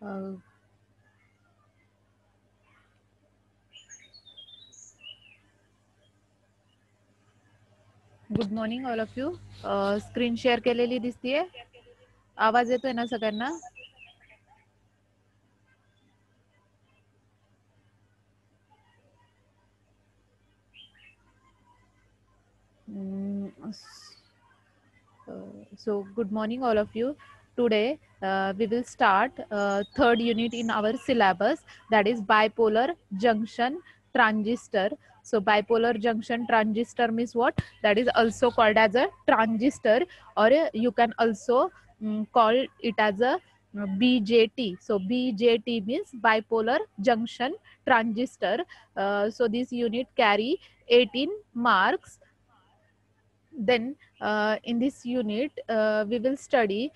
Uh, good morning all of you. Screen share केलेली दिसतीये. आवाज येतोय ना सगळ्यांना? So good morning all of you. Today we will start third unit in our syllabus, that is bipolar junction transistor. So bipolar junction transistor means what? That is also called as a transistor, or you can also call it as a BJT. So BJT means bipolar junction transistor. So this unit carry 18 marks. Then in this unit we will study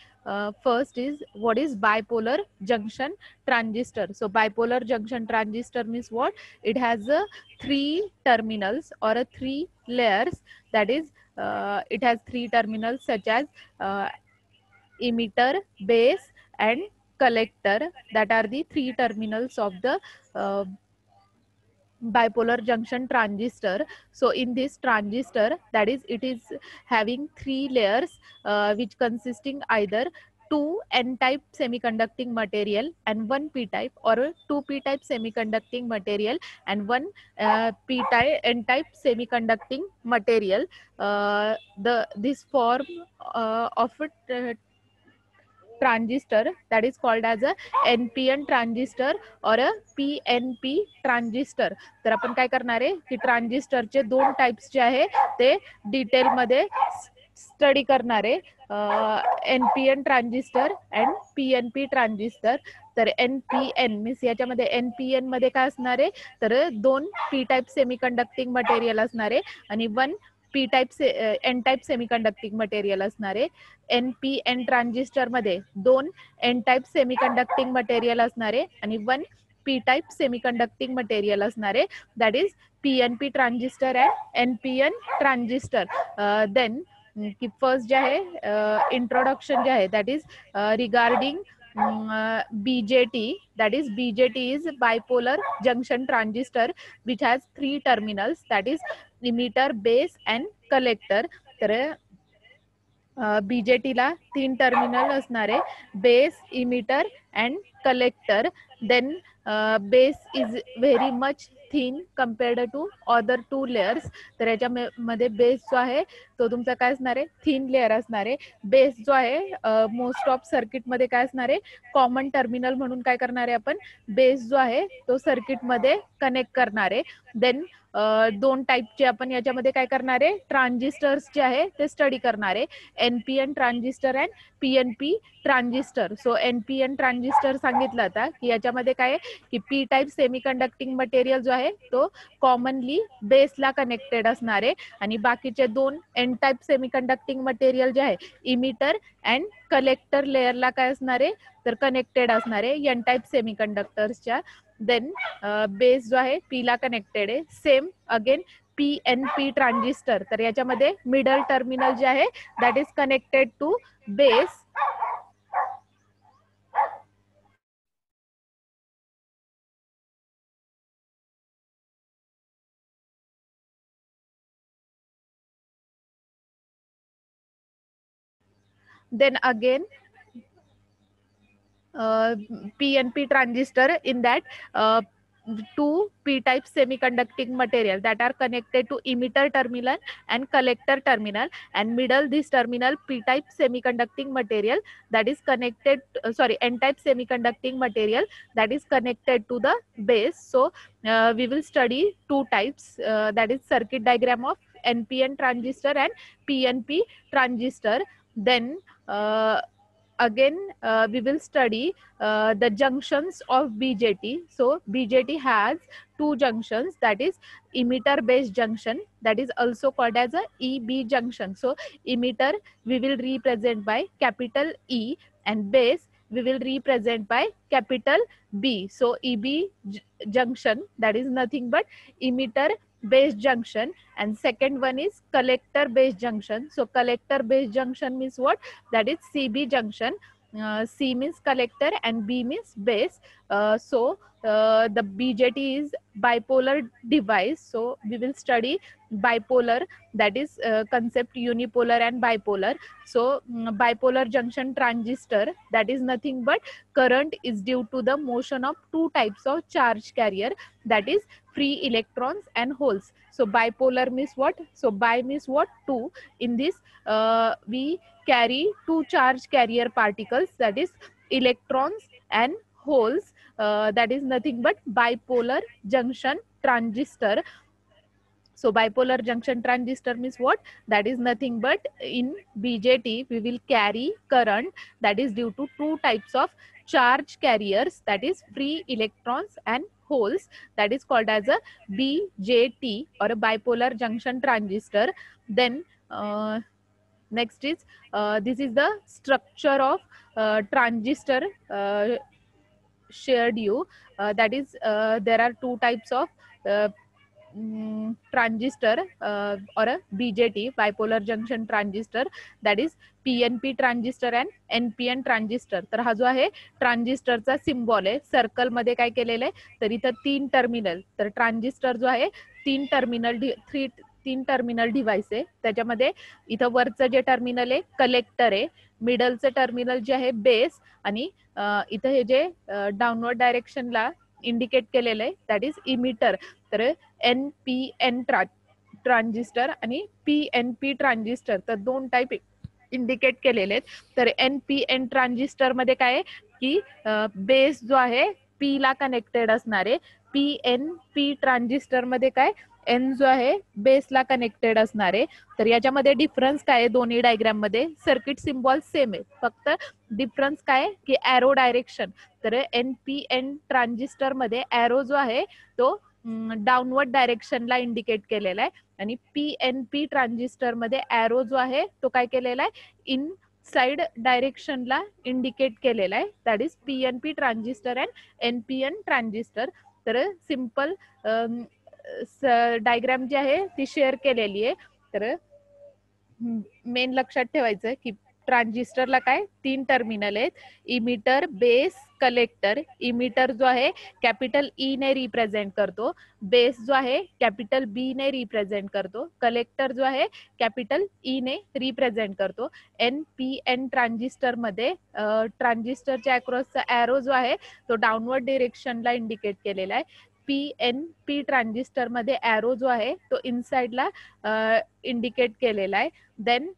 first is what is bipolar junction transistor. So bipolar junction transistor means what? It has three terminals or three layers. That is it has three terminals such as uh, emitter, base and collector. That are the three terminals of the uh, bipolar junction transistor. So in this transistor, that is, it is having three layers which consisting either two n-type semiconducting material and one p-type, or two p-type semiconducting material and one p-type n-type semiconducting material. The this form of a transistor, that is called as a NPN transistor or a PNP transistor. तर आपण काय करणार आहे की ट्रान्झिस्टरचे दोन types जे आहे ते डिटेल मध्ये स्टडी करणार आहे. NPN transistor and PNP transistor. तर NPN मीन्स याच्यामध्ये NPN मध्ये काय असणार आहे तर दोन पी टाइप सेमीकंडक्टिंग मटेरियल असणार आहे आणि one P type N type semiconducting material असणार आहे. NPN ट्रान्झिस्टर मध्ये दोन एन टाइप सेमीकंडक्टिंग मटेरियल असणार आहे आणि one P type semiconducting material असणार आहे. That is PNP transistor and NPN transistor. Then की फर्स्ट जे आहे इंट्रोडक्शन जे आहे that is regarding BJT. That is BJT is bipolar junction transistor which has three terminals, that is emitter, base and collector. तर BJT ला तीन terminal असणार आहे, base, emitter and collector. Then base is very much thin compared to other two layers. तर याच्यामध्ये base जो आहे तो तुमचा काय असणार आहे थिन लेअर असणार आहे. बेस जो आहे मोस्ट ऑफ सर्किट मध्ये काय असणार आहे कॉमन टर्मिनल म्हणून काय करणार आहे आपण बेस जो आहे तो सर्किट मध्ये कनेक्ट करणार आहे. देन दोन टाईपचे आपण याच्यामध्ये काय करणार आहे ट्रान्झिस्टर्स जे आहे ते स्टडी करणार आहे, NPN transistor and PNP transistor. So NPN transistor सांगितलं होता की याच्यामध्ये काय आहे की पी टाईप सेमीकंडक्टिंग मटेरियल जो आहे तो कॉमनली बेसला कनेक्टेड असणार आहे आणि बाकीचे दोन एन टाईप सेमीकंडक्टिंग मटेरियल जे आहे इमिटर अँड कलेक्टर लेअरला काय असणार आहे तर कनेक्टेड असणार आहे एन टाईप सेमीकंडक्टर्सच्या. देन बेस जो आहे पी ला कनेक्टेड आहे. Same again PNP transistor. तर याच्यामध्ये मिडल टर्मिनल जे आहे that is connected to base. Then again PNP transistor, in that two p-type semiconducting material that are connected to emitter terminal and collector terminal, and middle this terminal p-type semiconducting material that is connected n-type semiconducting material that is connected to the base. So we will study two types, that is circuit diagram of NPN transistor and PNP transistor. Then again we will study the junctions of BJT. So BJT has two junctions, that is emitter base junction, that is also called as a EB junction. So emitter we will represent by capital E and base we will represent by capital B. So EB junction, that is nothing but emitter base junction, and second one is collector base junction. So collector base junction means what? That is CB junction. C means collector and B means base. The BJT is bipolar device. So we will study bipolar, that is concept unipolar and bipolar. So bipolar junction transistor, that is nothing but current is due to the motion of two types of charge carrier, that is free electrons and holes. So bipolar means what? So bi means what? Two. In this we carry two charge carrier particles, that is electrons and holes, that is nothing but bipolar junction transistor. So bipolar junction transistor means what? That is nothing but in BJT we will carry current that is due to two types of charge carriers, that is free electrons and holes, that is called as a BJT or a bipolar junction transistor. Then next is this is the structure of transistor shared you, that is there are two types of uh, transistor or a BJT bipolar junction transistor, that is PNP transistor and NPN transistor. तर हा जो आहे ट्रान्झिस्टरचा symbol आहे, circle मध्ये काय केलेलं आहे तर इथं तीन टर्मिनल, तर ट्रान्झिस्टर जो आहे तीन टर्मिनल डिव्हाइस आहे. त्याच्यामध्ये इथं वरचं जे टर्मिनल आहे कलेक्टर आहे, मिडलचं टर्मिनल जे आहे बेस, आणि इथं हे जे डाऊनवर्ड डायरेक्शनला इंडिकेट केलेलं आहे दॅट इज इमिटर. तर NPN ट्रान्झिस्टर आणि PNP ट्रान्झिस्टर, तर दोन टाईप इंडिकेट केलेले आहेत. तर NPN ट्रान्झिस्टर मध्ये काय आहे की बेस जो आहे P ला कनेक्टेड असणार आहे, PNP ट्रान्झिस्टर मध्ये काय N जो आहे बेसला कनेक्टेड असणार आहे. तर याच्यामध्ये डिफरन्स काय आहे दोन्ही डायग्राम मध्ये? सर्किट सिम्बॉल सेम आहे, फक्त डिफरन्स काय आहे की एरो डायरेक्शन. तर NPN ट्रान्झिस्टर मध्ये एरो जो आहे तो डाऊनवर्ड डायरेक्शनला इंडिकेट केलेला आहे, आणि PNP ट्रान्झिस्टर मध्ये एरो जो आहे तो काय केलेला आहे इन साइड डायरेक्शनला इंडिकेट केलेला आहे, that is PNP transistor and NPN transistor. तर सिंपल डायग्राम जी आहे ती शेअर केलेली आहे. तर मेन लक्षात ठेवायचं की ट्रान्झिस्टरला काय तीन टर्मिनल आहेत, इमिटर बेस कलेक्टर. इमिटर जो आहे कॅपिटल ई ने रिप्रेझेंट करतो, बेस जो आहे कॅपिटल बी ने रिप्रेझेंट करतो, कलेक्टर जो आहे कॅपिटल ई ने रिप्रेझेंट करतो. NPN ट्रान्झिस्टर मध्ये ट्रान्झिस्टरच्या अक्रॉसचा एरो जो आहे तो डाऊनवर्ड डिरेक्शनला इंडिकेट केलेला आहे. PNP ट्रान्झिस्टर मध्ये एरो जो आहे तो इनसाइडला इंडिकेट केलेला आहे. देन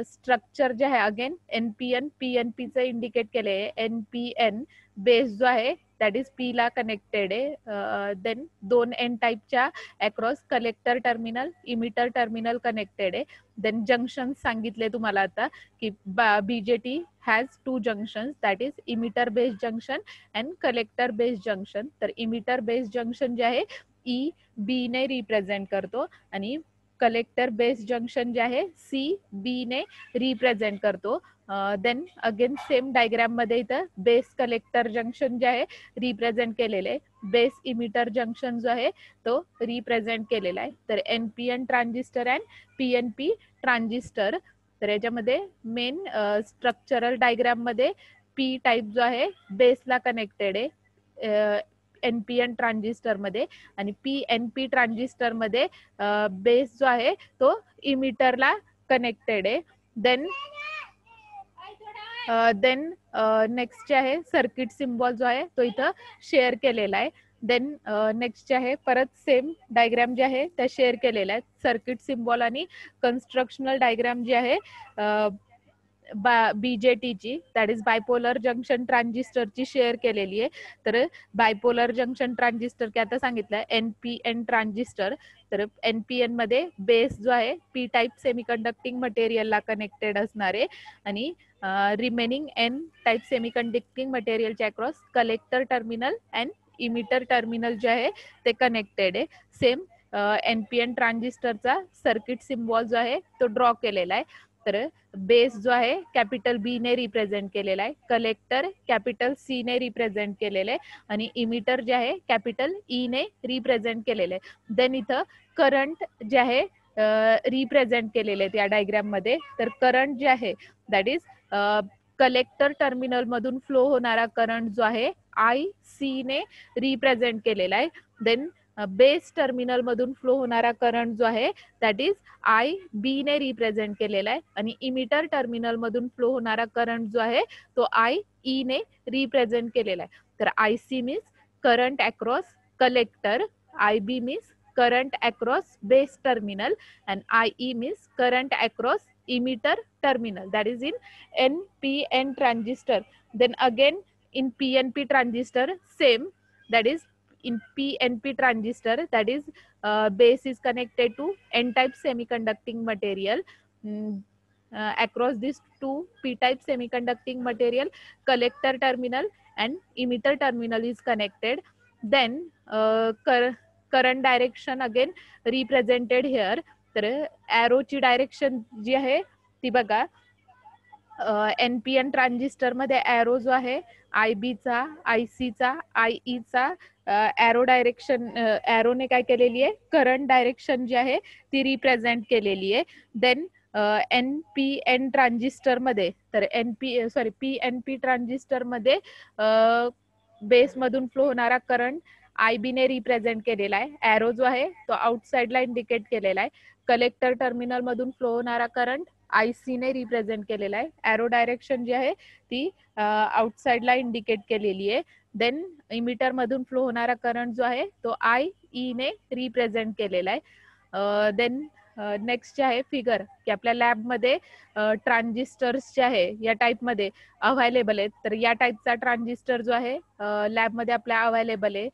स्ट्रक्चर जे आहे अगेन NPN PNP चं इंडिकेट केले आहे. NPN बेस जो आहे दॅट इज P ला कनेक्टेड आहे. देन दोन N टाईपच्या across collector terminal emitter terminal connected आहे. देन जंक्शन सांगितले तुम्हाला आता की BJT has two junctions, that is emitter base junction and collector base junction. तर इमिटर बेस जंक्शन जे आहे EB ने रिप्रेझेंट करतो, आणि कलेक्टर बेस जंक्शन जे आहे CB ने रिप्रेझेंट करतो. देन अगेन सेम डायग्राम मध्ये इथं बेस कलेक्टर जंक्शन जे आहे रिप्रेझेंट केलेले आहे, बेस इमिटर जंक्शन जो आहे तो रिप्रेझेंट केलेला आहे. तर NPN transistor and PNP transistor. तर याच्यामध्ये मेन स्ट्रक्चरल डायग्राम मध्ये P टाईप जो आहे बेसला कनेक्टेड आहे NPN ट्रान्झिस्टर मध्ये, आणि PNP ट्रान्झिस्टर मध्ये बेस जो आहे तो इमिटरला कनेक्टेड आहे. देन नेक्स्ट जे आहे सर्किट सिम्बॉल जो आहे तो इथं शेअर केलेला आहे. देन नेक्स्ट जे आहे परत सेम डायग्राम जे आहे त्या शेअर केलेल्या आहेत. सर्किट सिम्बॉल आणि कन्स्ट्रक्शनल डायग्राम जे आहे BJT ची, दॅट इज बायपोलर जंक्शन ट्रान्झिस्टरची शेअर केलेली आहे. तर बायपोलर जंक्शन ट्रान्झिस्टर काय आता सांगितलं NPN ट्रान्झिस्टर. तर NPN मध्ये बेस जो आहे P टाईप सेमीकंडक्टिंग मटेरियलला कनेक्टेड असणार आहे, आणि रिमेनिंग N टाईप सेमीकंडक्टिंग मटेरियलच्या across collector terminal and emitter terminal जे आहे ते कनेक्टेड आहे. सेम NPN ट्रान्झिस्टरचा सर्किट सिम्बॉल जो आहे तो ड्रॉ केलेला आहे. तर बेस जो आहे कॅपिटल B ने रिप्रेझेंट केलेला आहे, कलेक्टर कॅपिटल C ने रिप्रेझेंट केलेले आहे, आणि इमिटर जे आहे कॅपिटल E ने रिप्रेझेंट केलेले आहे. देन इथं करंट जे आहे रिप्रेझेंट केलेले आहेत या डायग्राम मध्ये. तर करंट जे आहे दॅट इज कलेक्टर टर्मिनल मधून फ्लो होणारा करंट जो आहे IC ने रिप्रेझेंट केलेला आहे. देन बेस टर्मिनल मधून फ्लो होणारा करंट जो आहे दॅट इज IB ने रिप्रेझेंट केलेला आहे आणि इमिटर टर्मिनल मधून फ्लो होणारा करंट जो आहे तो IE ने रिप्रेझेंट केलेला आहे. तर IC means current across collector, IB means current across base terminal, and IE means current across emitter terminal, that is in NPN transistor. Then again in PNP transistor same, that is in PNP transistor, that is base is connected to N-type semiconducting material. Across these two P-type semiconducting material, collector terminal and emitter terminal is connected. Then current direction again represented here. तर एरोची direction जी आहे ती बघा NPN transistor मध्ये arrow जो आहे IB चा, IC चा, IE चा एरो डायरेक्शन, एरोने काय केलेली आहे करंट डायरेक्शन जी आहे ती रिप्रेझेंट केलेली आहे. देन NPN ट्रान्झिस्टर मध्ये, तर PNP ट्रान्झिस्टर मध्ये बेस मधून फ्लो होणारा करंट IB ने रिप्रेझेंट केलेला आहे. एरो जो आहे तो आउटसाइडला इंडिकेट केलेला आहे. कलेक्टर टर्मिनल मधून फ्लो होणारा करंट IC ने रिप्रेझेंट केलेला आहे. एरो डायरेक्शन जी आहे ती आउटसाइडला इंडिकेट केलेली आहे. देन इमिटर मधून फ्लो होणारा करंट जो आहे तो IE ने रिप्रेझेंट केलेला आहे. देन नेक्स्ट जे आहे फिगर की आपल्या लॅबमध्ये ट्रान्झिस्टर्स जे आहे या टाईपमध्ये अवेलेबल आहेत. तर या टाईपचा ट्रान्झिस्टर जो आहे लॅबमध्ये आपल्या अवेलेबल आहे.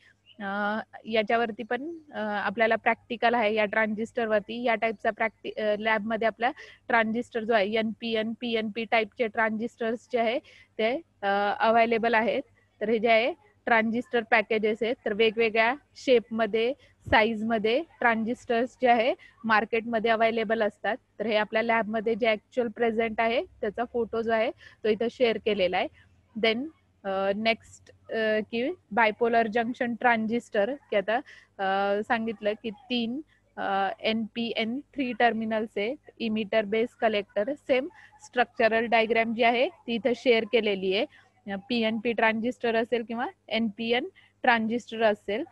याच्यावरती पण आपल्याला प्रॅक्टिकल आहे या ट्रान्झिस्टर वरती. या टाईपचा लॅबमध्ये आपला ट्रान्झिस्टर जो आहे NPN PNP टाईपचे ट्रान्झिस्टर्स जे आहे ते अवेलेबल आहेत. तर हे जे आहे ट्रान्झिस्टर पॅकेजेस आहेत. तर वेगवेगळ्या शेपमध्ये, साईजमध्ये ट्रान्झिस्टर्स जे आहे मार्केटमध्ये अवेलेबल असतात. तर हे आपल्या लॅबमध्ये जे ऍक्च्युअल प्रेझेंट आहे त्याचा फोटो जो आहे तो इथं शेअर केलेला आहे. देन नेक्स्ट की बायपोलर जंक्शन ट्रान्झिस्टर, की आता सांगितलं की 3 NPN 3 टर्मिनल्स आहे, emitter base collector. Same structural diagram जी आहे ती इथं शेअर केलेली आहे. PNP ट्रान्झिस्टर असेल किंवा NPN ट्रान्झिस्टर असेल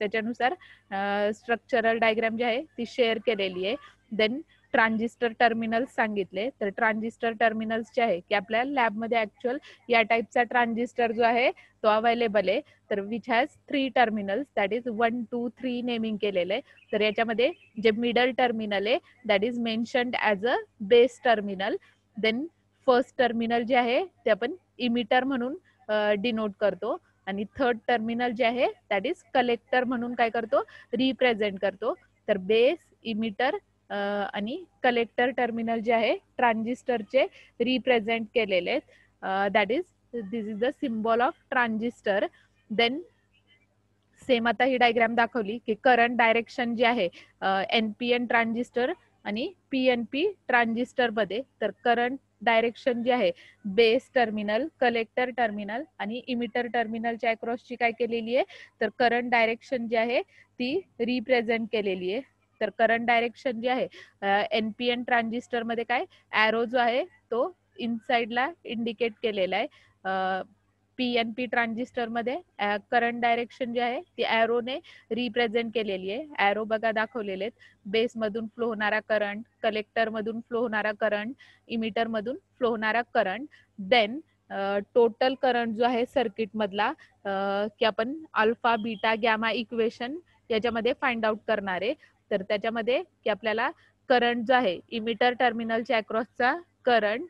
त्याच्यानुसार स्ट्रक्चरल डायग्राम जी आहे ती शेअर केलेली आहे. देन ट्रान्झिस्टर टर्मिनल्स सांगितले. तर ट्रान्झिस्टर टर्मिनल्स जे आहे की आपल्या लॅबमध्ये ऍक्च्युअल या टाईपचा ट्रान्झिस्टर जो आहे तो अवेलेबल आहे. तर which has 3 terminals, that is 1 2 3 naming केलेलं आहे. तर याच्यामध्ये जे मिडल टर्मिनल आहे that is mentioned as a base terminal. Then first terminal जे आहे ते आपण इमिटर म्हणून डिनोट करतो आणि थर्ड टर्मिनल जे आहे दॅट इज कलेक्टर म्हणून काय करतो रिप्रेझेंट करतो. तर बेस, इमिटर आणि कलेक्टर टर्मिनल जे आहे ट्रान्झिस्टरचे रिप्रेझेंट केलेले आहेत. That is this is the symbol of transistor. Then same आता ही डायग्राम दाखवली की करंट डायरेक्शन जे आहे NPN ट्रान्झिस्टर आणि PNP ट्रान्झिस्टर मध्ये. तर करंट डायरेक्शन जे आहे बेस टर्मिनल, कलेक्टर टर्मिनल आणि इमिटर टर्मिनलच्या अक्रॉसची काय केलेली आहे तर करंट डायरेक्शन जी आहे ती रिप्रेझेंट केलेली आहे. तर करंट डायरेक्शन जे आहे NPN ट्रान्झिस्टर मध्ये काय एरो जो आहे तो इनसाइडला इंडिकेट केलेला आहे. PNP ट्रान्झिस्टर मध्ये करंट डायरेक्शन जे आहे ती एरोने रिप्रेझेंट केलेली आहे. एरो बघा दाखवलेले आहेत. बेस मधून फ्लो होणारा करंट, कलेक्टर मधून फ्लो होणारा करंट, इमिटर मधून फ्लो होणारा करंट. देन टोटल करंट जो आहे सर्किट मधला की आपण अल्फा, बीटा, गॅमा इक्वेशन याच्यामध्ये फाइंड आउट करणार आहे. तर त्याच्यामध्ये की आपल्याला करंट जो आहे इमिटर टर्मिनलच्या अक्रॉसचा current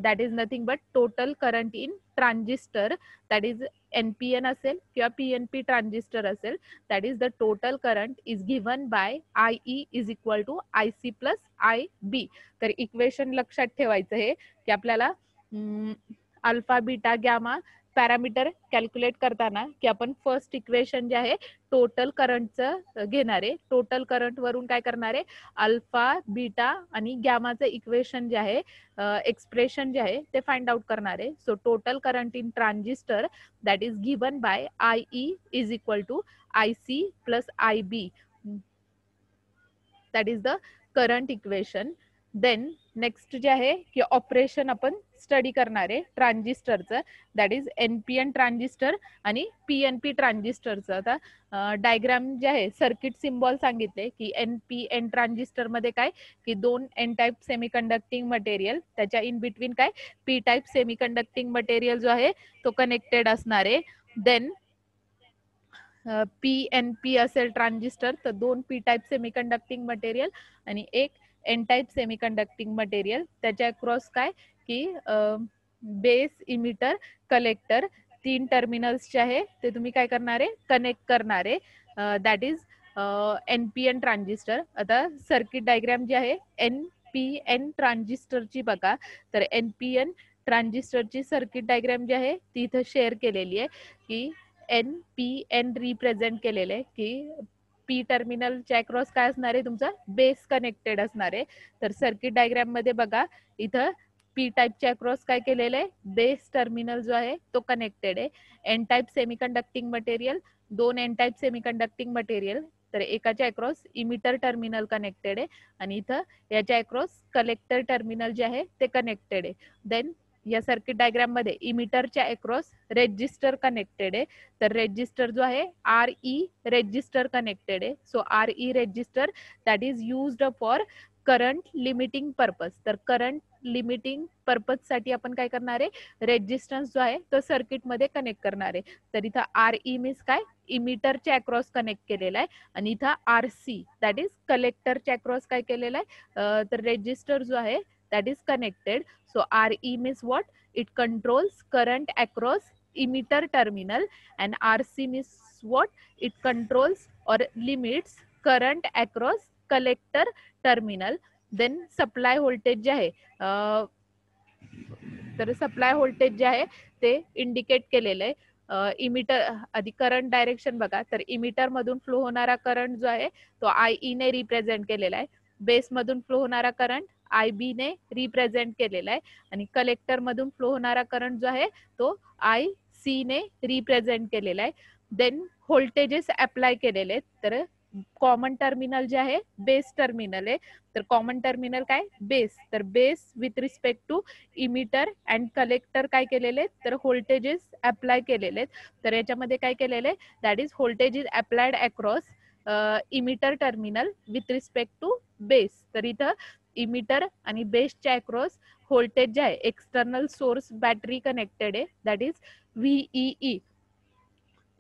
that is nothing but total current in transistor, that is NPN असेल किंवा PNP ट्रान्झिस्टर असेल, that is the total current is given by IE is equal to IC plus IB. तर equation लक्षात ठेवायचं हे की आपल्याला alpha, beta, gamma parameter calculate करताना की आपण फर्स्ट इक्वेशन जे आहे टोटल करंटचं घेणार आहे. टोटल करंट वरून काय करणार आहे अल्फा, बीटा आणि गॅमाचं इक्वेशन जे आहे एक्सप्रेशन जे आहे ते फाइंड आउट करणार आहे. So total current in transistor that is given by IE is equal to IC plus IB, that is the current equation. Then next जे आहे की ऑपरेशन आपण स्टडी करणार आहे ट्रान्झिस्टरचं, दॅट इज NPN ट्रान्झिस्टर आणि PNP ट्रान्झिस्टरचं. आता डायग्राम जे आहे सर्किट सिम्बॉल सांगितले की NPN ट्रान्झिस्टर मध्ये काय की 2 N टाइप सेमीकंडक्टिंग मटेरियल, त्याच्या इन बिटवीन काय P टाइप सेमीकंडक्टिंग मटेरियल जो आहे तो कनेक्टेड असणार आहे. देन PNP असेल ट्रान्झिस्टर तर 2 P टाइप सेमीकंडक्टिंग मटेरियल आणि एक N टाइप सेमीकंडक्टिंग मटेरियल, त्याच्या अक्रॉस काय की बेस, इमिटर, कलेक्टर 3 टर्मिनल्स जे आहे ते तुम्ही काय करणार आहे कनेक्ट करणार आहे, दॅट इज NPN ट्रान्झिस्टर. आता सर्किट डायग्राम जी आहे NPN ट्रान्झिस्टरची बघा, तर NPN ट्रान्झिस्टरची सर्किट डायग्राम जी आहे ती इथं शेअर केलेली आहे की NPN रिप्रेझेंट केलेले आहे की P टर्मिनलच्या अक्रॉस काय असणार आहे तुमचा बेस कनेक्टेड असणार आहे. तर सर्किट डायग्राम मध्ये बघा इथं P टाइपच्या अक्रॉस काय केलेलं आहे बेस टर्मिनल जो आहे तो कनेक्टेड आहे. N type semiconducting material, 2 N type semiconducting material, तर एकाच्या अक्रॉस इमिटर टर्मिनल कनेक्टेड आहे आणि इथं याच्या अक्रॉस कलेक्टर टर्मिनल जे आहे ते कनेक्टेड आहे. देन या सर्किट डायग्राम मध्ये इमिटरच्या अक्रॉस रेजिस्टर कनेक्टेड आहे, तर रेजिस्टर जो आहे RE रेजिस्टर कनेक्टेड आहे. So RE resistor that is used for current limiting purpose. तर करंट लिमिटिंग पर्पज साठी आपण काय करणार आहे रेजिस्टन्स जो आहे तो सर्किट मध्ये कनेक्ट करणार आहे. तर इथं RE मीन्स काय इमिटरच्या अक्रॉस कनेक्ट केलेला आहे आणि इथं RC दॅट इज कलेक्टरच्या अक्रॉस काय केलेलं आहे, तर रेजिस्टर जो आहे that is connected. So RE means what? It controls current across emitter terminal, and RC means what? It controls or limits current across collector terminal. Then supply voltage जे आहे तर supply voltage जे आहे ते indicate केलेलं आहे. Emitter आधी current direction बघा, तर इमिटर मधून फ्लो होणारा करंट जो आहे तो IE ने रिप्रेझेंट केलेला आहे. बेस मधून फ्लो होणारा करंट IB ने रिप्रेझेंट केलेला आहे आणि कलेक्टर मधून फ्लो होणारा करंट जो आहे तो IC ने रिप्रेझेंट केलेला आहे. देन व्होल्टेजेस अप्लाय केलेले आहेत, तर कॉमन टर्मिनल जे आहे बेस टर्मिनल आहे, तर कॉमन टर्मिनल काय बेस, तर base with respect to emitter and collector काय केलेले तर व्होल्टेजेस अप्लाय केलेले. तर याच्यामध्ये काय केलेले that is voltage is applied across emitter terminal with respect to base. तर इथं इमिटर आणि बेसच्या अक्रॉस व्होल्टेज जे आहे एक्सटर्नल सोर्स बॅटरी कनेक्टेड आहे, दॅट इज VEE.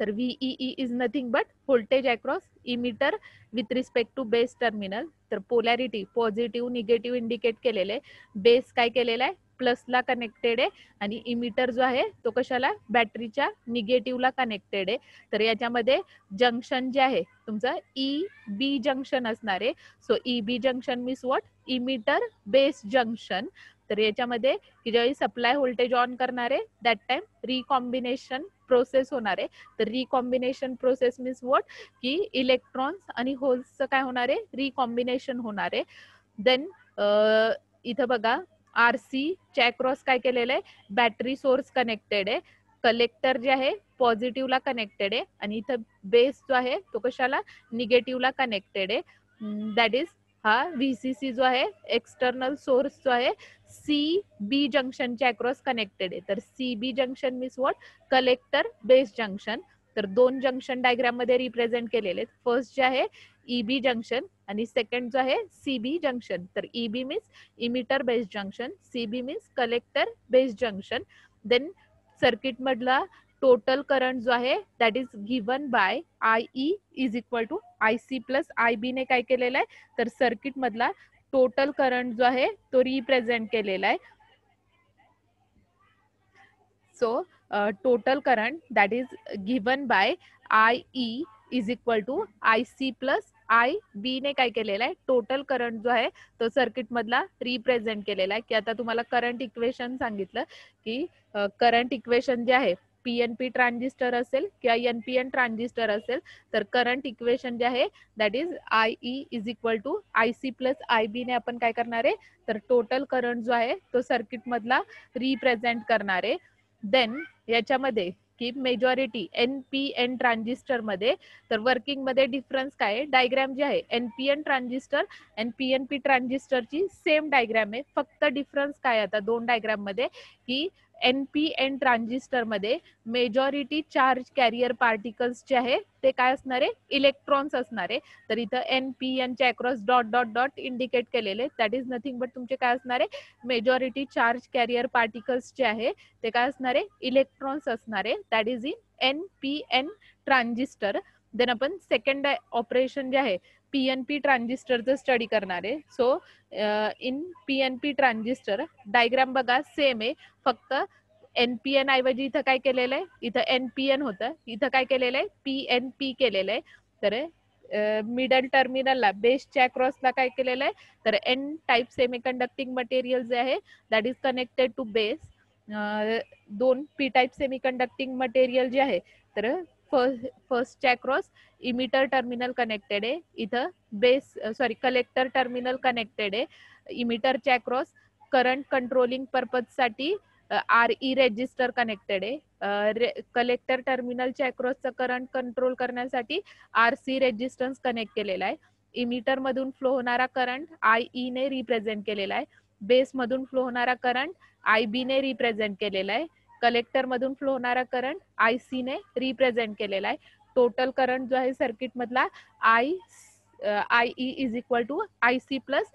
तर VEE is nothing but voltage across emitter with respect to base terminal. तर polarity positive negative indicate केलेले. बेस काय केलेला आहे प्लसला कनेक्टेड आहे आणि इमिटर जो आहे तो कशाला बॅटरीच्या निगेटिव्हला कनेक्टेड आहे. तर याच्यामध्ये जंक्शन जे आहे तुमचं EB जंक्शन असणार आहे. So EB junction means what emitter base junction. तर याच्यामध्ये की ज्यावेळी सप्लाय व्होल्टेज ऑन करणार आहे दॅट टाइम रिकॉम्बिनेशन प्रोसेस होणार आहे. तर रिकॉम्बिनेशन प्रोसेस मीन्स व्हॉट की इलेक्ट्रॉन्स आणि होल्सचं काय होणार आहे रिकॉम्बिनेशन होणार आहे. देन इथं बघा RC च्या अक्रॉस काय केलेलं आहे बॅटरी सोर्स कनेक्टेड आहे, कलेक्टर जे आहे पॉझिटिव्हला कनेक्टेड आहे आणि इथं बेस जो आहे तो कशाला निगेटिव्हला कनेक्टेड आहे. दॅट इज हा VCC जो आहे एक्सटर्नल सोर्स जो आहे CB जंक्शनच्या अक्रॉस कनेक्टेड आहे. तर CB junction means what collector base junction. तर 2 जंक्शन डायग्राम मध्ये रिप्रेझेंट केलेले. फर्स्ट जे आहे EB जंक्शन आणि सेकंड जो आहे CB जंक्शन. तर EB means emitter base junction, CB means collector base junction. Then circuit मधला टोटल करंट जो आहे that is given by IE is equal to IC plus IB ने काय केलेलं आहे तर सर्किट मधला टोटल करंट जो आहे तो रिप्रेझेंट केलेला आहे. So total current that is given by IE is equal to IC plus IB ने काय केलेलं आहे टोटल करंट जो आहे तो सर्किट मधला रिप्रेझेंट केलेला आहे. की आता तुम्हाला करंट इक्वेशन सांगितलं की करंट इक्वेशन जे आहे PNP ट्रान्झिस्टर असेल किंवा NPN ट्रान्झिस्टर असेल तर करंट इक्वेशन जे आहे that is IE is equal to IC plus IB ने आपण काय करणार आहे तर टोटल करंट जो आहे तो सर्किट मधला रिप्रेझेंट करणार आहे. देन याच्यामध्ये की मेजॉरिटी NPN ट्रान्झिस्टर मध्ये, तर वर्किंग मध्ये डिफरन्स काय आहे, डायग्राम जे आहे NPN ट्रान्झिस्टर आणि PNP ट्रान्झिस्टरची सेम डायग्राम आहे, फक्त डिफरन्स काय आता दोन डायग्राम मध्ये की NPN ट्रान्झिस्टर मध्ये मेजॉरिटी चार्ज कॅरियर पार्टिकल्स जे आहे ते काय असणार आहे, इलेक्ट्रॉन्स असणार आहे. तर इथं NPN च्या across dot dot dot indicate केलेले, दॅट इज नथिंग बट तुमचे काय असणार आहे, मेजॉरिटी चार्ज कॅरियर पार्टिकल्स जे आहे ते काय असणार आहे, इलेक्ट्रॉन्स असणार आहे, that is in NPN transistor. Then आपण सेकंड ऑपरेशन जे आहे PNP ट्रान्झिस्टरचं स्टडी करणार आहे. So in PNP transistor diagram बघा सेम आहे, फक्त NPN ऐवजी इथं काय केलेलं आहे, इथं NPN होतं, इथं काय केलेलं आहे, PNP केलेलं आहे. तर मिडल टर्मिनलला बेसच्या क्रॉसला काय केलेलं आहे, तर N टाईप सेमीकंडक्टिंग मटेरियल जे आहे that is connected to base. दोन P टाईप सेमीकंडक्टिंग मटेरियल जे आहे, तर फर्स्टच्या क्रॉस इमिटर टर्मिनल कनेक्टेड आहे, इथं base sorry collector terminal connected आहे. इमिटरच्या क्रॉस करंट कंट्रोलिंग पर्पज साठी RE रेजिस्टर कनेक्टेड आहे. कलेक्टर टर्मिनलच्या अक्रॉसचा करंट कंट्रोल करण्यासाठी RC रेजिस्टन्स कनेक्ट केलेला आहे. इमिटर मधून फ्लो होणारा करंट IE ने रिप्रेझेंट केलेला आहे. बेस मधून फ्लो होणारा करंट IB ने रिप्रेझेंट केलेला आहे. कलेक्टर मधून फ्लो होणारा करंट IC ने रिप्रेझेंट केलेला आहे. टोटल करंट जो आहे सर्किट मधला IE is equal to IC plus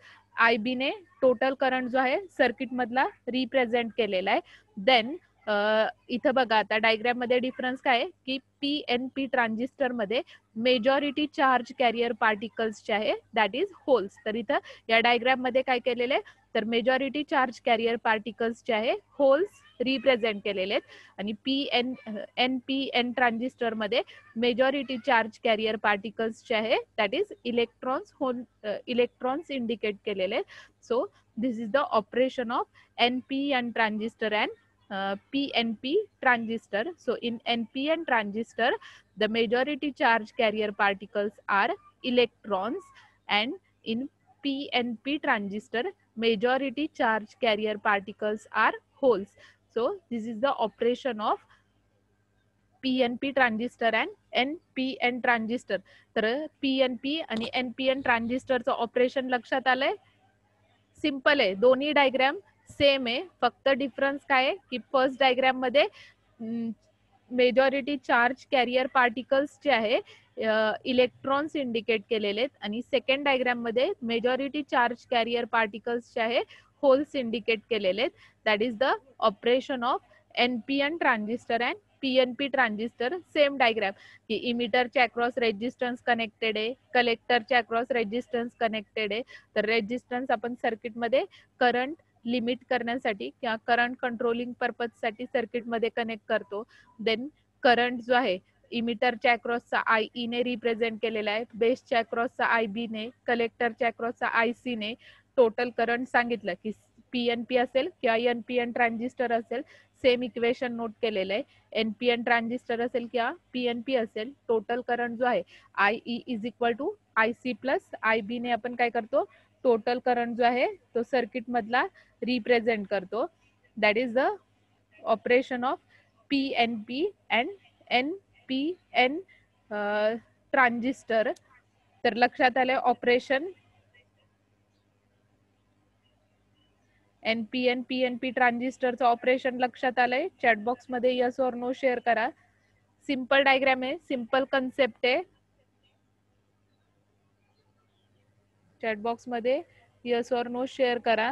IB ने टोटल करंट जो आहे सर्किट मधला रिप्रेझेंट केलेला आहे. देन इथं बघा आता डायग्राम मध्ये डिफरन्स काय आहे की PNP ट्रान्झिस्टर मध्ये मेजॉरिटी चार्ज कॅरियर पार्टिकल्स जे आहे दॅट इज होल्स. तर इथं या डायग्राम मध्ये काय केलेलं आहे, तर मेजॉरिटी चार्ज कॅरियर पार्टिकल्स जे आहे होल्स रिप्रेझेंट केलेले आहेत. आणि NPN ट्रान्झिस्टर मध्ये मेजॉरिटी चार्ज कॅरियर पार्टिकल्स जे आहे दॅट इज इलेक्ट्रॉन्स इंडिकेट केलेले. So this is the operation of NPN transistor and PNP transistor. So in NPN transistor, the majority charge carrier particles are electrons, and in PNP transistor, majority charge carrier particles are holes. So this is the operation of PNP transistor and NPN transistor. तर PNP आणि NPN ट्रान्झिस्टरचं operation लक्षात आलंय, simple आहे, दोन्ही diagram same आहे, फक्त difference काय आहे की फर्स्ट डायग्राम मध्ये मेजॉरिटी चार्ज कॅरियर पार्टिकल्स जे आहे इलेक्ट्रॉन्स इंडिकेट केलेले आहेत, आणि सेकंड डायग्राम मध्ये मेजॉरिटी चार्ज कॅरियर पार्टिकल्स जे आहे होल्स इंडिकेट केलेले आहेत. That is the operation of NPN transistor and PNP transistor. Same diagram की इमिटरच्या अक्रॉस रेजिस्टन्स कनेक्टेड आहे, कलेक्टरच्या अक्रॉस रेजिस्टन्स कनेक्टेड आहे. तर रेजिस्टन्स आपण सर्किट मध्ये करंट लिमिट करण्यासाठी किंवा करंट कंट्रोलिंग पर्पज साठी सर्किट मध्ये कनेक्ट करतो. देन करंट जो आहे इमिटरच्या अक्रॉसचा IE ने रिप्रेझेंट केलेला आहे, बेसच्या अक्रॉसचा IB ने, कलेक्टरच्या अक्रॉसचा IC ने. टोटल करंट सांगितलं की PNP असेल किंवा NPN ट्रान्झिस्टर असेल, सेम इक्वेशन नोट केलेलं आहे. NPN ट्रान्झिस्टर असेल किंवा PNP असेल, टोटल करंट जो आहे IE is equal to IC plus IB ने आपण काय करतो, टोटल करंट जो आहे तो सर्किट मधला रिप्रेझेंट करतो. That is the operation of PNP and NPN transistor. तर लक्षात आलंय ऑपरेशन NPN PNP ट्रान्झिस्टरचं ऑपरेशन लक्षात आलंय. चॅट बॉक्स मध्ये यस और नो शेअर करा. सिंपल डायग्राम आहे, सिंपल कन्सेप्ट आहे. चॅट बॉक्स मध्ये यस और नो शेअर करा.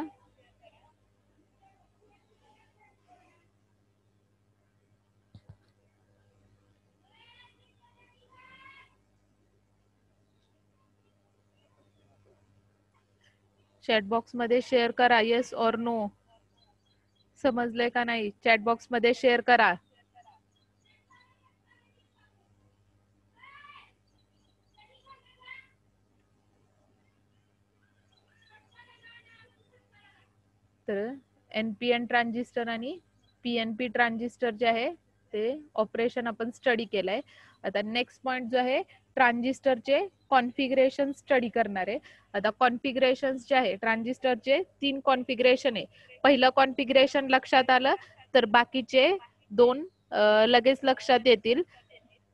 चॅट बॉक्स मध्ये शेअर करा, येस और नो. समजलंय का नाही, चॅट बॉक्स मध्ये शेअर करा. तर NPN ट्रान्झिस्टर आणि PNP ट्रान्झिस्टर जे आहे ते ऑपरेशन आपण स्टडी केलंय. आता नेक्स्ट पॉइंट जो आहे ट्रान्झिस्टरचे कॉन्फिगरेशन स्टडी करणार आहे. आता कॉन्फिगरेशन जे आहे ट्रान्झिस्टरचे 3 कॉन्फिगरेशन आहे. पहिलं कॉन्फिगरेशन लक्षात आलं तर बाकीचे 2 लगेच लक्षात येतील.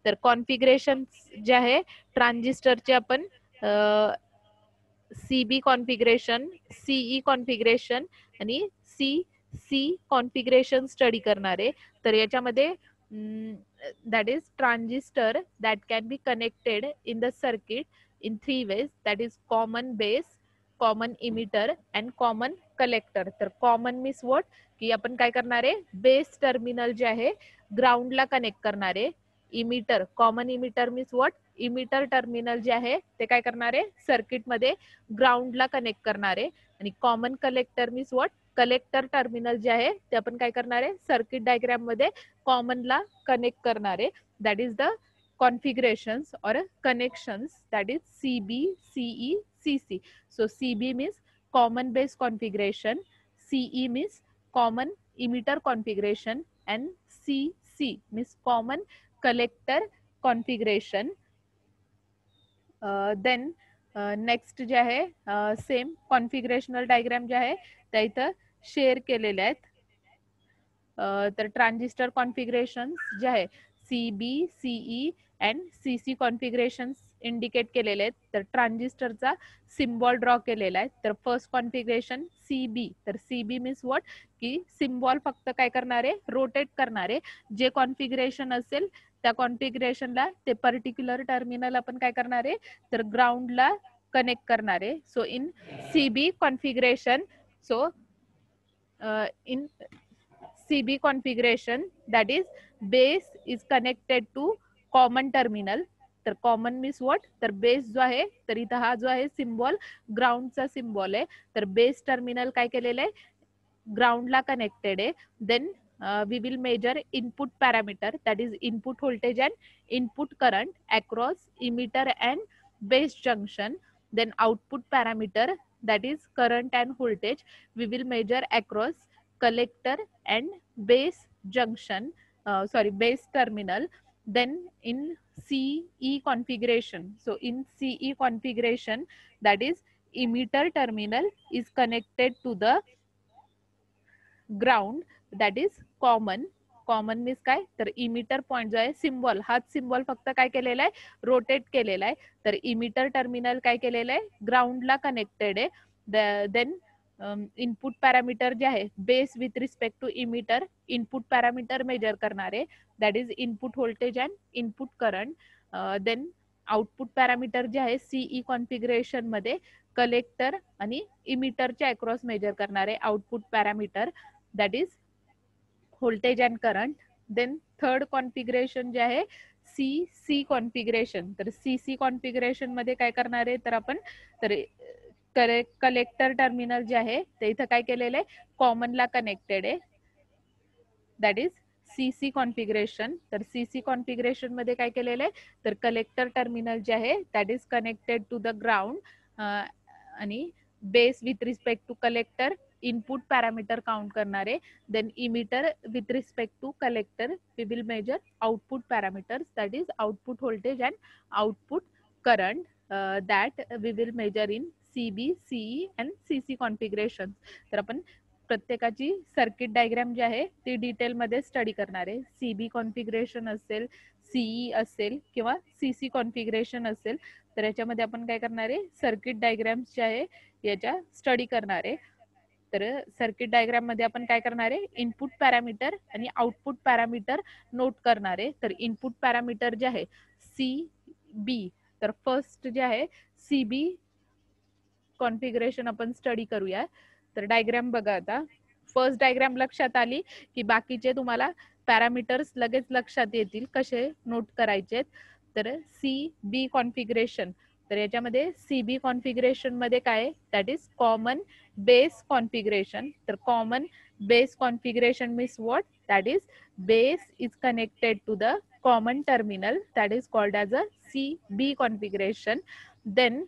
तर कॉन्फिगरेशन जे आहे ट्रान्झिस्टरचे आपण CB कॉन्फिगरेशन, CE कॉन्फिगरेशन आणि CC कॉन्फिगरेशन स्टडी करणार आहे. तर याच्यामध्ये that is transistor that can be connected in the circuit in 3 ways, that is common base, common emitter and common collector. तर common means what की आपण काय करणार आहे बेस टर्मिनल जे आहे ग्राउंडला कनेक्ट करणार आहे. Emitter, common emitter means what emitter terminal जे आहे ते काय करणार आहे सर्किट मध्ये ग्राउंडला कनेक्ट करणार आहे. आणि common collector means what collector terminal जे आहे ते आपण काय करणार आहे सर्किट डायग्राम मध्ये कॉमनला कनेक्ट करणार आहे. That is the configurations or connections, that is CB, CE, CC. So CB means common base configuration, CE means common emitter configuration and CC means common collector configuration. Then next जे आहे same configurational diagram जे आहे त्या इथं share केलेले आहेत. तर transistor configuration जे आहे CB, CE and CC configuration indicate केलेले आहेत. तर ट्रान्झिस्टरचा सिम्बॉल ड्रॉ केलेला आहे. तर फर्स्ट कॉन्फिगरेशन CB, तर CB मीन्स व्हॉट की सिम्बॉल फक्त काय करणार आहे रोटेट करणार आहे. जे कॉन्फिगरेशन असेल त्या कॉन्फिगरेशनला ते पर्टिक्युलर टर्मिनल आपण काय करणार आहे तर ग्राउंडला कनेक्ट करणार आहे. So in CB configuration, so in CB configuration, that is base is connected to common terminal. तर कॉमन मीन्स व्हॉट तर बेस जो आहे तर इथं हा जो आहे सिम्बॉल ग्राउंडचा सिम्बॉल आहे. तर बेस टर्मिनल काय केलेलं आहे ग्राउंडला कनेक्टेड आहे. Then we will measure input parameter, that is input voltage and input current across emitter and base junction. Then output parameter, that is current and voltage, we will measure across collector and base junction, base terminal. Then in CE configuration, so in CE configuration, that is emitter terminal is connected to the ground, that is common. Common means काय तर emitter point जो आहे symbol हाच symbol फक्त काय केलेला आहे rotate केलेला आहे. तर इमिटर टर्मिनल काय केलेलं आहे ग्राउंडला कनेक्टेड आहे. देन इनपुट पॅरामीटर जे आहे base with respect to emitter input parameter measure करणार आहे. That is input voltage and input current. Then output parameter जे आहे CE कॉन्फिगरेशन मध्ये कलेक्टर आणि इमिटरच्या अक्रॉस मेजर करणारे output parameter, that is voltage and current. Then third configuration जे आहे CC कॉन्फिगरेशन. तर CC कॉन्फिगरेशन मध्ये काय करणार आहे तर आपण तर कलेक्टर टर्मिनल जे आहे ते इथं काय केलेलं आहे कॉमनला कनेक्टेड आहे. That is CC configuration. तर CC कॉन्फिगरेशन मध्ये काय केलेलं आहे तर कलेक्टर टर्मिनल जे आहे that is connected to the ground आणि base with respect to collector input parameter count करणारे. Then emitter with respect to collector we will measure output parameters, that is output voltage and output current, that we will measure in CB, CE and CC configuration. तर आपण प्रत्येकाची circuit diagram जी आहे ती डिटेलमध्ये study करणार आहे. CB configuration असेल, CE असेल किंवा CC कॉन्फिगरेशन असेल तर याच्यामध्ये आपण काय करणार आहे सर्किट डायग्राम्स जे आहे याच्या स्टडी करणार आहे. तर सर्किट डायग्राम मध्ये आपण काय करणार आहे इनपुट पॅरामीटर आणि आउटपुट पॅरामीटर नोट करणार आहे. तर इनपुट पॅरामीटर जे आहे CB, तर फर्स्ट जे आहे CB कॉन्फिगरेशन आपण स्टडी करूया. तर डायग्राम बघा आता. फर्स्ट डायग्राम लक्षात आली की बाकीचे तुम्हाला पॅरामीटर्स लगेच लक्षात येतील कसे नोट करायचे. तर CB कॉन्फिगरेशन, तर याच्यामध्ये CB कॉन्फिगरेशन मध्ये काय that is common base configuration. तर common base configuration means what that is base is connected to the common terminal, that is called as a CB configuration. Then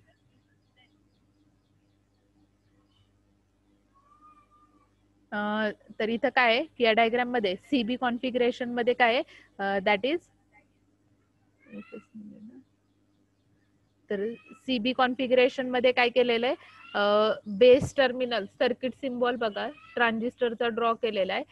तर इथं काय आहे की या डायग्राम मध्ये CB कॉन्फिगरेशन मध्ये काय आहे दॅट इज तर CB कॉन्फिगरेशन मध्ये काय केलेलं आहे बेस टर्मिनल सर्किट सिम्बॉल बघा ट्रान्झिस्टरचा ड्रॉ केलेला आहे.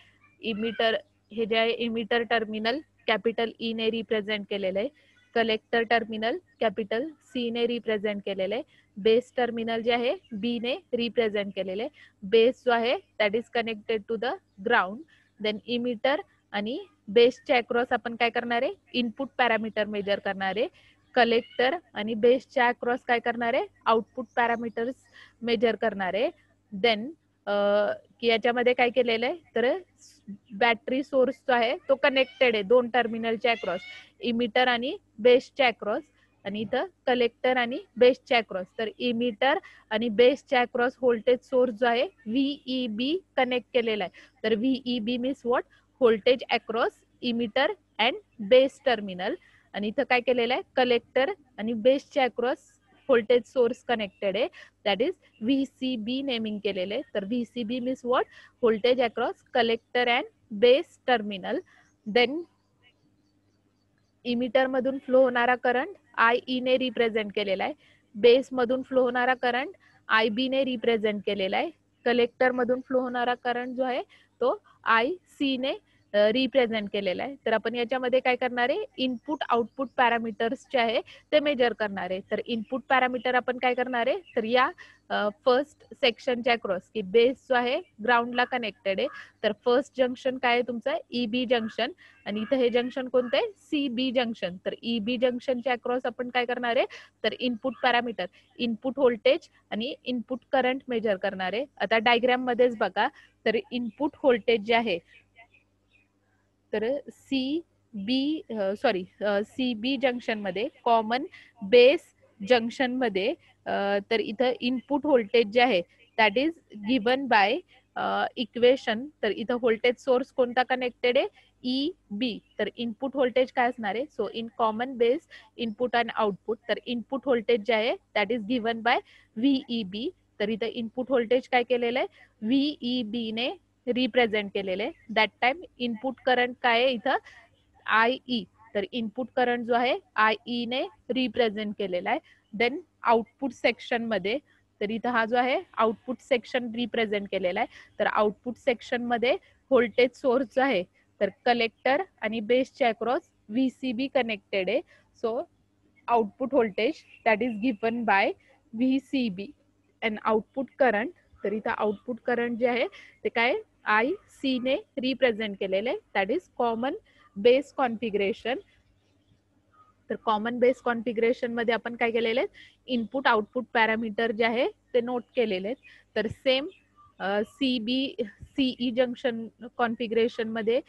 इमिटर हे जे आहे इमिटर टर्मिनल कॅपिटल ई ने रिप्रेझेंट केलेलं आहे, कलेक्टर टर्मिनल कॅपिटल सी ने रिप्रेझेंट केलेलं आहे, बेस टर्मिनल जे आहे बी ने रिप्रेझेंट केलेले आहे. बेस जो आहे that is connected to the ground. Then emitter आणि बेसच्या अक्रॉस आपण काय करणार आहे, इनपुट पॅरामीटर मेजर करणार आहे. कलेक्टर आणि बेसच्या अक्रॉस काय करणार आहे, आउटपुट पॅरामीटर्स मेजर करणार आहे. देन की याच्यामध्ये काय केलेलं आहे, तर बॅटरी सोर्स जो आहे तो कनेक्टेड आहे दोन टर्मिनलच्या अक्रॉस, इमिटर आणि बेसच्या अक्रॉस, आणि इथं कलेक्टर आणि बेसच्या अक्रॉस. तर इमिटर आणि बेसच्या अक्रॉस व्होल्टेज सोर्स जो आहे व्हीईबी कनेक्ट केलेला आहे. तर V E B means what, voltage across emitter and base terminal. आणि इथं काय केलेलं आहे, कलेक्टर आणि बेसच्या अक्रॉस व्होल्टेज सोर्स कनेक्टेड आहे, दॅट इज व्हीसीबी नेमिंग केलेले आहे. तर V C B means what, voltage across collector and base terminal. Then emitter मधून फ्लो होणारा करंट आय ई ने रिप्रेझेंट केलेला आहे, बेस मधून फ्लो होणारा करंट आय बी ने रिप्रेझेंट केलेला आहे, कलेक्टर मधून फ्लो होणारा करंट जो आहे तो आय सी ने रिप्रेझेंट केलेला आहे. तर आपण याच्यामध्ये काय करणार आहे, इनपुट आउटपुट पॅरामीटर्स जे आहे ते मेजर करणार आहे. तर इनपुट पॅरामीटर आपण काय करणार आहे, तर या फर्स्ट सेक्शनच्या अक्रॉस की बेस जो आहे ग्राउंडला कनेक्टेड आहे, तर फर्स्ट जंक्शन काय आहे तुमचं ईबी जंक्शन, आणि इथं हे जंक्शन कोणतं आहे, सी बी जंक्शन. तर ईबी जंक्शनच्या अक्रॉस आपण काय करणार आहे, तर इनपुट पॅरामीटर इनपुट व्होल्टेज आणि इनपुट करंट मेजर करणार आहे. आता डायग्राम मध्येच बघा, तर इनपुट व्होल्टेज जे आहे तर सी बी जंक्शन मध्ये कॉमन बेस जंक्शन मध्ये तर इथं इनपुट व्होल्टेज जे आहे that is given by equation. तर इथं व्होल्टेज सोर्स कोणता कनेक्टेड आहे, ई बी. तर इनपुट व्होल्टेज काय असणार आहे, so in common base input and output, तर इनपुट व्होल्टेज जे आहे दॅट इज गिवन बाय व्हीईबी. तर इथं इनपुट व्होल्टेज काय केलेलं आहे, व्हीईबी ने रिप्रेझेंट केलेले. दॅट टाइम इनपुट करंट काय आहे इथं आय ई, तर इनपुट करंट जो आहे आय ई ने रिप्रेझेंट केलेला आहे. देन आउटपुट सेक्शन मध्ये, तर इथं हा जो आहे आउटपुट सेक्शन रिप्रेझेंट केलेला आहे. तर आउटपुट सेक्शन मध्ये व्होल्टेज सोर्स जो आहे तर कलेक्टर आणि बेसच्या अक्रॉस व्हीसीबी कनेक्टेड आहे. So output voltage that is given by V C B and output current, तर इथं आउटपुट करंट जे आहे ते काय आय सी ने रिप्रेझेंट केलेले, that is common base configuration. तर कॉमन बेस कॉन्फिगरेशन मध्ये आपण काय केलेले आहेत, इनपुट आउटपुट पॅरामीटर जे आहे ते नोट केलेले आहेत. तर सेम सीई जंक्शन कॉन्फिगरेशन मध्ये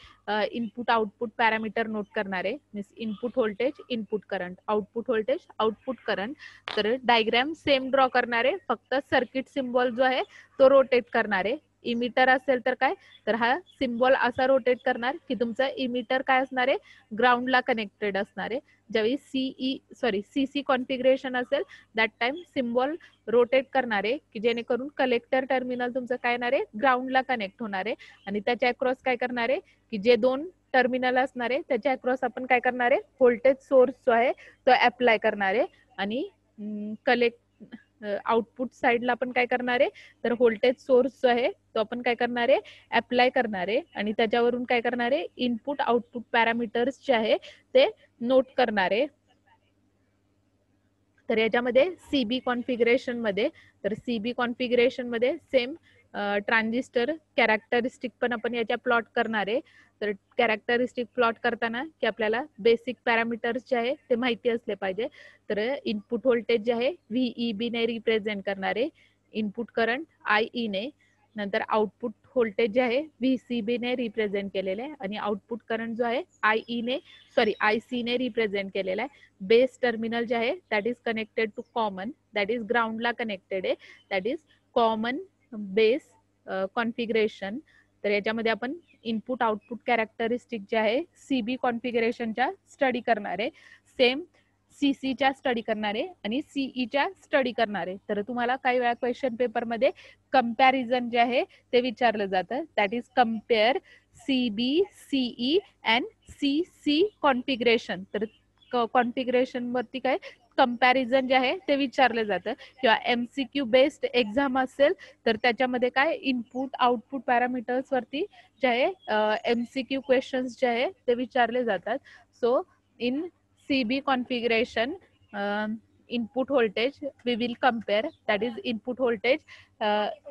इनपुट आउटपुट पॅरामीटर नोट करणार आहे, means input voltage input current, output voltage output current. तर डायग्राम सेम ड्रॉ करणार आहे, फक्त सर्किट सिम्बॉल जो आहे तो रोटेट करणार आहे. इमिटर असेल तर काय, तर हा सिम्बॉल असा रोटेट करणार की तुमचा इमिटर काय असणार आहे, ग्राउंडला कनेक्टेड असणार आहे. ज्यावेळी सीसी कॉन्फिगरेशन असेल दॅट टाइम सिम्बॉल रोटेट करणार आहे की जेणेकरून कलेक्टर टर्मिनल तुमचं काय येणार आहे, ग्राउंडला कनेक्ट होणार आहे. आणि त्याच्या अक्रॉस काय करणार आहे, की जे दोन टर्मिनल असणार आहे त्याच्या अक्रॉस आपण काय करणार आहे, व्होल्टेज सोर्स जो आहे तो अप्लाय करणार आहे. आणि आउटपुट साइडला आपण काय करणार आहे, तर व्होल्टेज सोर्स जो आहे तो आपण काय करणार आहे, अप्लाय करणार आहे. आणि त्याच्यावरून काय करणार आहे, इनपुट आउटपुट पॅरामीटर्स जे आहे ते नोट करणार आहे. तर याच्यामध्ये सीबी कॉन्फिगरेशन मध्ये, तर सीबी कॉन्फिगरेशन मध्ये सेम ट्रान्झिस्टर कॅरेक्टरिस्टिक पण आपण याच्या प्लॉट करणार आहे. तर कॅरेक्टरिस्टिक प्लॉट करताना की आपल्याला बेसिक पॅरामीटर्स जे आहे ते माहिती असले पाहिजे. तर इनपुट व्होल्टेज जे आहे व्हीईबी ने रिप्रेझेंट करणार आहे, इनपुट करंट आय ई ने, नंतर आउटपुट व्होल्टेज जे आहे व्हीसीबी ने रिप्रेझेंट केलेले आहे, आणि आउटपुट करंट जो आहे आय सी ने रिप्रेझेंट केलेला आहे. बेस टर्मिनल जे आहे that is connected to common, that is ग्राउंडला कनेक्टेड आहे, that is common base configuration. तर याच्यामध्ये आपण इनपुट आउटपुट कॅरेक्टरिस्टिक जे आहे सीबी कॉन्फिगरेशनच्या स्टडी करणार आहे, सेम सीसीच्या स्टडी करणार आहे आणि सीईच्या स्टडी करणार आहे. तर तुम्हाला काही वेळा क्वेश्चन पेपरमध्ये कंपॅरिझन जे आहे ते विचारलं जातं, that is compare CB CE and CC configuration. तर कॉन्फिगरेशन वरती काय कंपॅरिझन जे आहे ते विचारलं जातं, किंवा MCQ बेस्ड एक्झाम असेल तर त्याच्यामध्ये काय इनपुट आउटपुट पॅरामीटर्स वरती जे आहे MCQ क्वेश्चन्स जे आहे ते विचारले जातात. So in CB configuration, input voltage we will compare, that is input voltage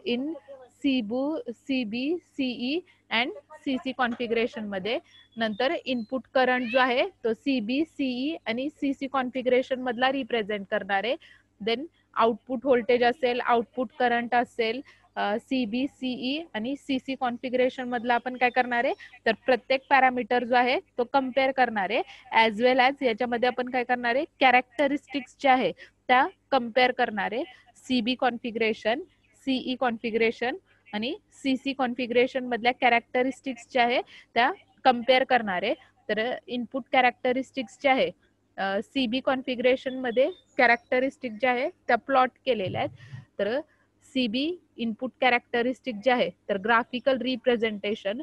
in CB, CE and CC configuration मध्ये. नंतर इनपुट करंट जो आहे तो CB, CE आणि CC कॉन्फिगरेशन मधला रिप्रेझेंट करणार आहे. देन आउटपुट व्होल्टेज असेल, आउटपुट करंट असेल CB, CE आणि CC कॉन्फिगरेशन मधला आपण काय करणार आहे तर प्रत्येक पॅरामीटर जो आहे तो कम्पेअर करणार आहे. ॲज वेल ॲज याच्यामध्ये आपण काय करणार आहे कॅरेक्टरिस्टिक्स ज्या आहे त्या कम्पेअर करणार आहे. CB कॉन्फिगरेशन, CE कॉन्फिगरेशन आणि CC कॉन्फिगरेशन मधल्या कॅरेक्टरिस्टिक्स ज्या आहे त्या कम्पेअर करणार आहे. तर इनपुट कॅरेक्टरिस्टिक्स जे आहे CB कॉन्फिगरेशन मध्ये कॅरेक्टरिस्टिक ज्या आहे त्या प्लॉट केलेल्या आहेत. तर CB इनपुट कॅरेक्टरिस्टिक जे आहे तर ग्राफिकल रिप्रेझेंटेशन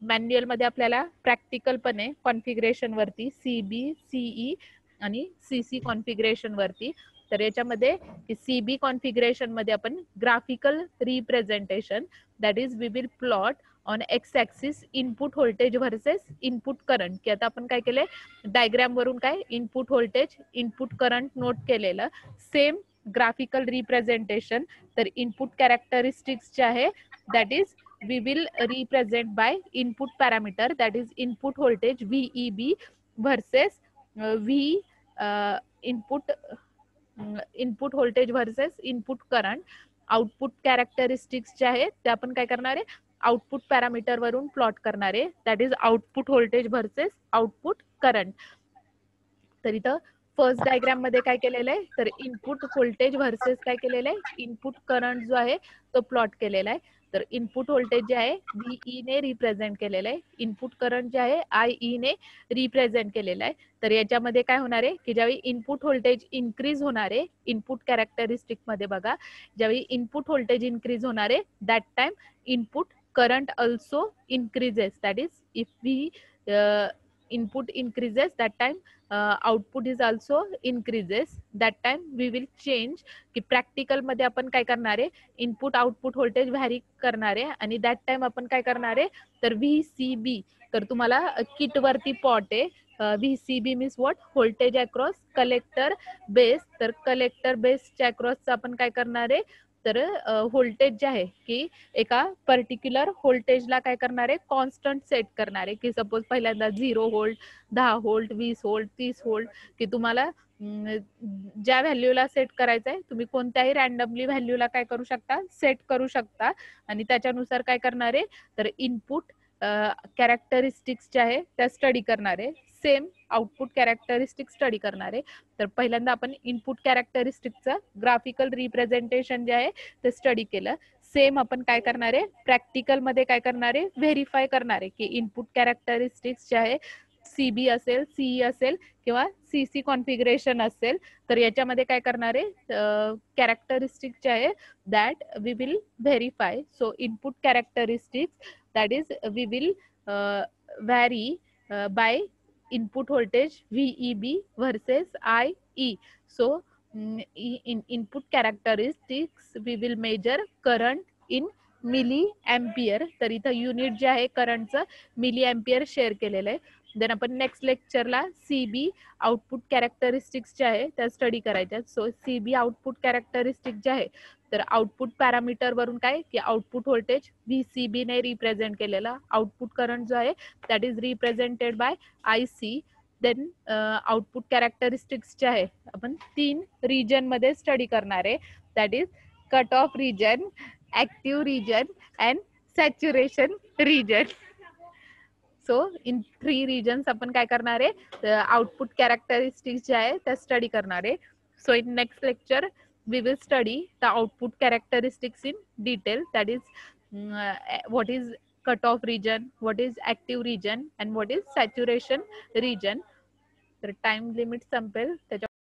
मॅन्युअल मध्ये आपल्याला प्रॅक्टिकलपणे कॉन्फिगरेशन वरती CB, CE आणि CC कॉन्फिगरेशन वरती. तर याच्यामध्ये CB कॉन्फिगरेशन मध्ये आपण graphical representation, that is we will plot on X axis input voltage versus input current, की आता आपण काय केलंय डायग्राम वरून काय input voltage input current note केलेलं. सेम ग्राफिकल रिप्रेझेंटेशन तर इनपुट कॅरेक्टरिस्टिक्स जे आहे that is we will represent by input parameter, that is input voltage VEB versus V input voltage versus input current. Output characteristics जे आहे ते आपण काय करणार आहे आउटपुट पॅरामीटर वरून प्लॉट करणार आहे, that is output voltage versus output current. तर इथं फर्स्ट डायग्राम मध्ये काय केलेलं आहे तर इनपुट व्होल्टेज व्हर्सेस काय केलेलं आहे इनपुट करंट जो आहे तो प्लॉट केलेला आहे. तर इनपुट व्होल्टेज जे आहे VE ने रिप्रेझेंट केलेलं आहे, इनपुट करंट जे आहे IE ने रिप्रेझेंट केलेलं आहे. तर याच्यामध्ये काय होणार आहे की ज्यावेळी इनपुट व्होल्टेज इन्क्रीज होणार आहे इनपुट कॅरेक्टरिस्टिक मध्ये बघा, ज्यावेळी इनपुट व्होल्टेज इन्क्रीज होणार आहे that time input current also increases, that is if we input increases that time output is also increases, that time we will change की practical मध्ये आपण काय करणार आहे इनपुट आउटपुट व्होल्टेज व्हॅरी करणार आहे आणि दॅट टाइम आपण काय करणार आहे तर VCB, तर तुम्हाला किट वरती पॉट आहे VCB means what voltage across collector base. तर कलेक्टर बेसच्या अक्रॉसचा आपण काय करणार आहे तर व्होल्टेज जे आहे की एका पर्टिक्युलर व्होल्टेजला काय करणार आहे कॉन्स्टंट सेट करणार आहे, की सपोज पहिल्यांदा 0 व्होल्ट, 10 व्होल्ट, 20 व्होल्ट, 30 व्होल्ट, की तुम्हाला ज्या व्हॅल्यूला सेट करायचं आहे तुम्ही कोणत्याही रॅन्डमली व्हॅल्यूला काय करू शकता सेट करू शकता आणि त्याच्यानुसार काय करणार आहे तर इनपुट कॅरेक्टरिस्टिक्स जे आहे त्या स्टडी करणार आहे. सेम आउटपुट कॅरेक्टरिस्टिक स्टडी करणार आहे. तर पहिल्यांदा आपण इनपुट कॅरेक्टरिस्टिकचं ग्राफिकल रिप्रेझेंटेशन जे आहे ते स्टडी केलं. सेम आपण काय करणार आहे प्रॅक्टिकल मध्ये काय करणार आहे व्हेरीफाय करणार आहे की इनपुट कॅरेक्टरिस्टिक्स जे आहे CB असेल, CE असेल किंवा CC कॉन्फिगरेशन असेल तर याच्यामध्ये काय करणार आहे कॅरेक्टरिस्टिक जे आहे that we will verify. So input characteristics that is we will vary by input voltage VEB versus IE. So in input characteristics we will measure current in milliampere. तर इथं युनिट जे आहे करंटचं मिलीअम्पियर शेअर केलेलं आहे. Then आपण next लेक्चरला CB output characteristics जे आहे त्या स्टडी करायच्या. सो CB आउटपुट कॅरेक्टरिस्टिक जे आहे तर आउटपुट पॅरामीटर वरून काय की आउटपुट व्होल्टेज VCB ने रिप्रेझेंट केलेला, आउटपुट करंट जो आहे that is represented by IC. Then output characteristics जे आहे आपण 3 रिजन मध्ये स्टडी करणार आहे, that is cut off region, active region and saturation region. So in 3 regions आपण काय करणार आहे आउटपुट कॅरेक्टरिस्टिक्स जे आहे त्या स्टडी करणार आहे. So in next lecture we will study the output characteristics in detail, that is what is cutoff region, what is active region and what is saturation region. तर टाइम लिमिट संपेल त्याच्या